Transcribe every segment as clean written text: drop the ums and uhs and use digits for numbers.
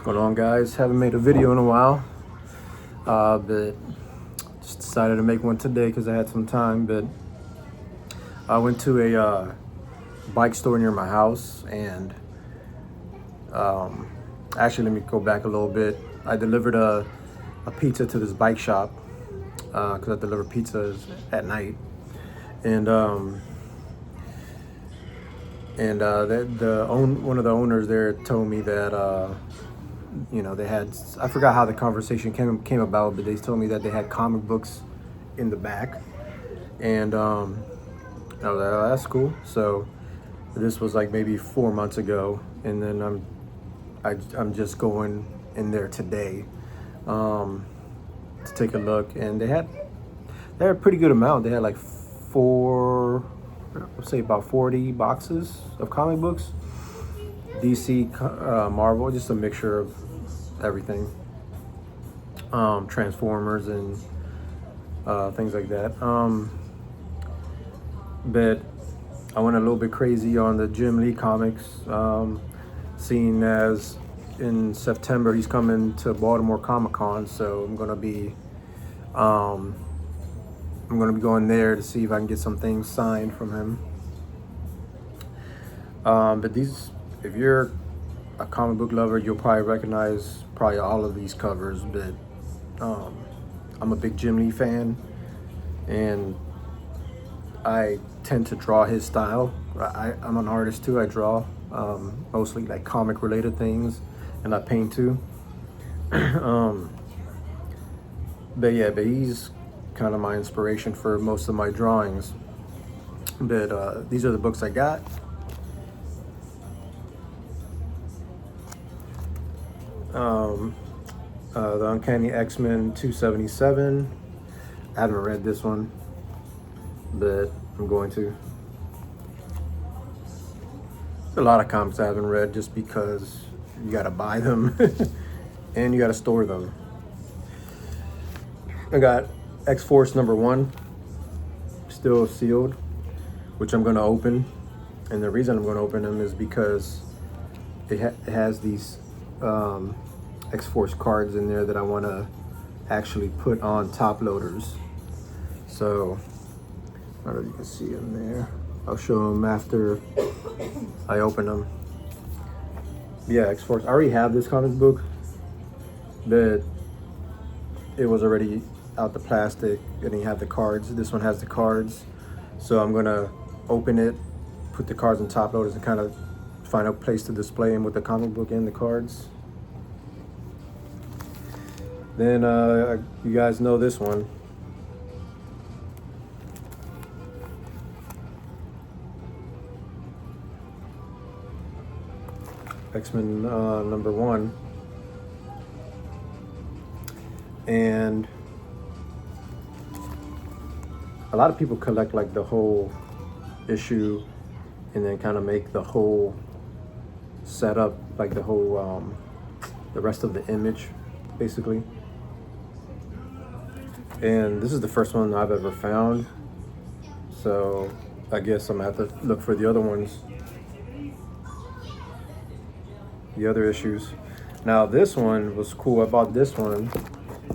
Going on, guys? Haven't made a video in a while, but just decided to make one today because I had some time. But I went to a bike store near my house, and actually, let me go back a little bit. I delivered a pizza to this bike shop because I deliver pizzas at night, and one of the owners there told me that they had, I forgot how the conversation came about, but they told me that they had comic books in the back, and I was like, oh, that's cool. So this was like maybe 4 months ago, and then I'm just going in there today to take a look, and they had a pretty good amount. They had like let's say about 40 boxes of comic books, DC, Marvel, just a mixture of everything, Transformers and things like that. But I went a little bit crazy on the Jim Lee comics, seeing as in September he's coming to Baltimore Comic Con, so I'm gonna be going there to see if I can get some things signed from him. But if you're a comic book lover, you'll probably recognize all of these covers. But I'm a big Jim Lee fan, and I tend to draw his style. I'm an artist too. I draw mostly like comic related things, and I paint too. But he's kind of my inspiration for most of my drawings. But these are the books I got. The Uncanny X-Men 277. I haven't read this one, but I'm going to. There's a lot of comics I haven't read just because you gotta buy them and you gotta store them. I got X-Force #1, still sealed, which I'm gonna open. And the reason I'm gonna open them is because it has these X-Force cards in there that I want to actually put on top loaders. So I don't know if you can see them there. I'll show them after I open them. Yeah, X-Force. I already have this comic book, but it was already out the plastic and it had the cards. This one has the cards, so I'm gonna open it, put the cards on top loaders, and kind of find a place to display them with the comic book and the cards. Then you guys know this one. X-Men #1. And a lot of people collect like the whole issue and then kind of make the whole setup, like the whole the rest of the image basically. And this is the first one I've ever found, so I guess I'm gonna have to look for the other ones, the other issues. Now this one was cool. I bought this one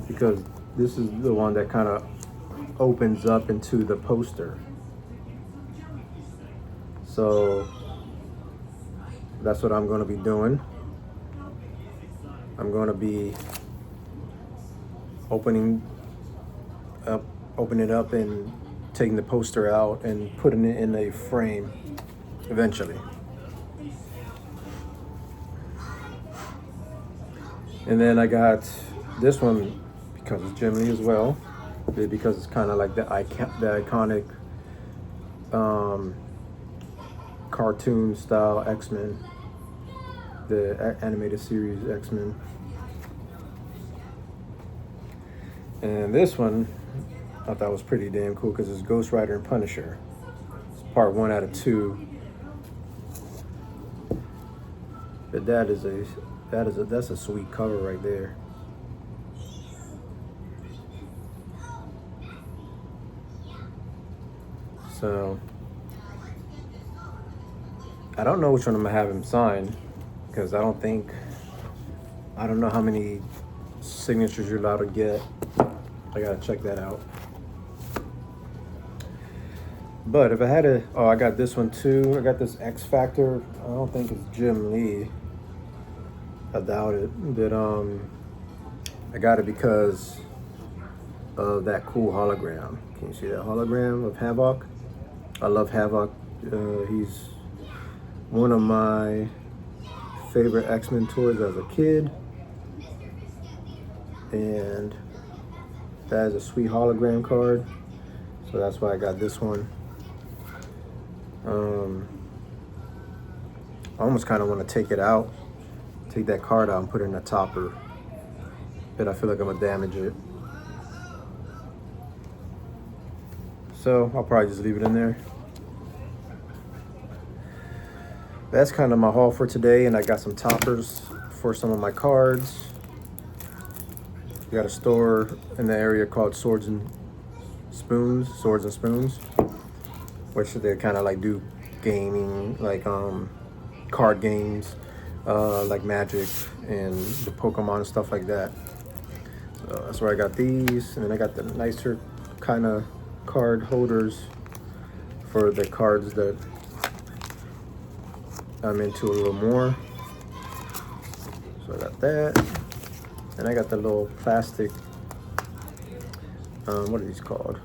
because this is the one that kind of opens up into the poster. So that's what I'm going to be doing. I'm going to be opening it up and taking the poster out and putting it in a frame eventually. And then I got this one because it's Jim Lee as well, because it's kind of like the iconic cartoon style X-Men, the animated series X-Men. And this one I thought was pretty damn cool because it's Ghost Rider and Punisher. It's part 1 out of 2. But that's a sweet cover right there. So I don't know which one I'm gonna have him sign, because I don't think I don't know how many signatures you're allowed to get. I gotta check that out. But if I had to, oh, I got this one too. I got this X Factor. I don't think it's Jim Lee. I doubt it. But I got it because of that cool hologram. Can you see that hologram of Havok? I love Havok. He's one of my favorite X-Men toys as a kid. And that is a sweet hologram card. So that's why I got this one. I almost kind of want to take it out, take that card out and put it in a topper. But I feel like I'm going to damage it. So I'll probably just leave it in there. That's kind of my haul for today, and I got some toppers for some of my cards. We got a store in the area called Swords and Spoons, which they kind of like do gaming, like card games, like Magic and the Pokemon and stuff like that. So that's where I got these, and then I got the nicer kind of card holders for the cards that I'm into a little more. So I got that, and I got the little plastic, what are these called?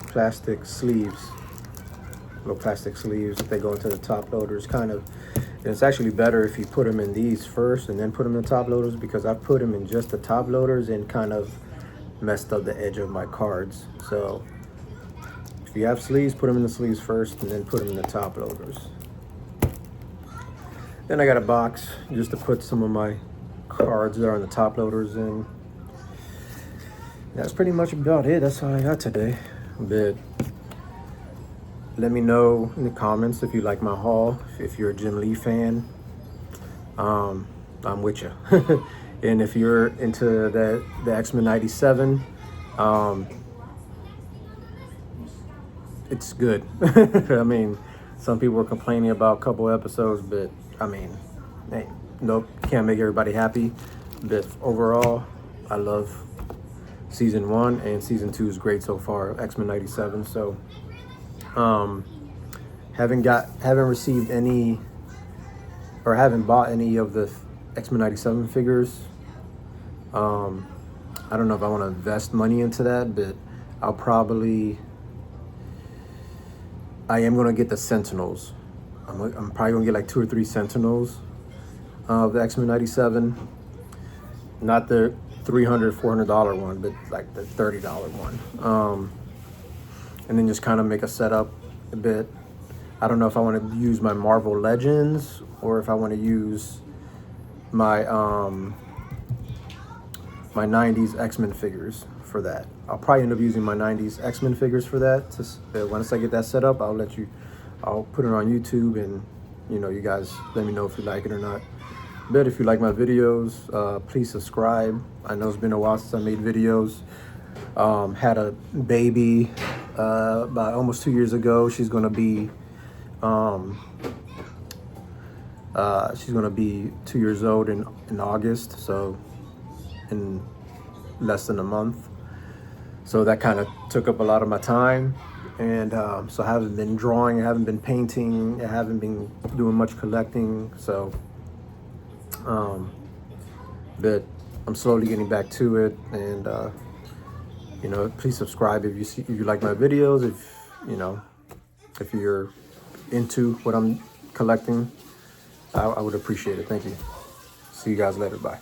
Plastic sleeves, little plastic sleeves that they go into the top loaders, kind of. And it's actually better if you put them in these first and then put them in the top loaders, because I put them in just the top loaders and kind of messed up the edge of my cards. So if you have sleeves, put them in the sleeves first and then put them in the top loaders. Then I got a box just to put some of my cards that are on the top loaders in. That's pretty much about it. That's all I got today. But let me know in the comments if you like my haul. If you're a Jim Lee fan, I'm with you. And if you're into the X-Men 97, it's good. I mean, some people were complaining about a couple episodes, but I mean, hey, nope, can't make everybody happy. But overall, I love season 1, and season 2 is great so far, X-Men 97. So haven't received any, or haven't bought any of the X-Men 97 figures. I don't know if I want to invest money into that, but I am going to get the Sentinels. I'm probably going to get like 2 or 3 Sentinels of the X-Men 97. Not the $300, $400 one, but like the $30 one. And then just kind of make a setup a bit. I don't know if I want to use my Marvel Legends or if I want to use my my 90s X-Men figures for that. I'll probably end up using my 90s X-Men figures for that. Once I get that set up, I'll put it on YouTube, and you guys let me know if you like it or not. But if you like my videos, please subscribe. I know it's been a while since I made videos. Had a baby about almost 2 years ago. She's gonna be 2 years old in August, so in less than a month. So that kind of took up a lot of my time, and so I haven't been drawing, I haven't been painting, I haven't been doing much collecting. So but I'm slowly getting back to it, and please subscribe if you like my videos, if you're into what I'm collecting. I would appreciate it. Thank you. See you guys later. Bye.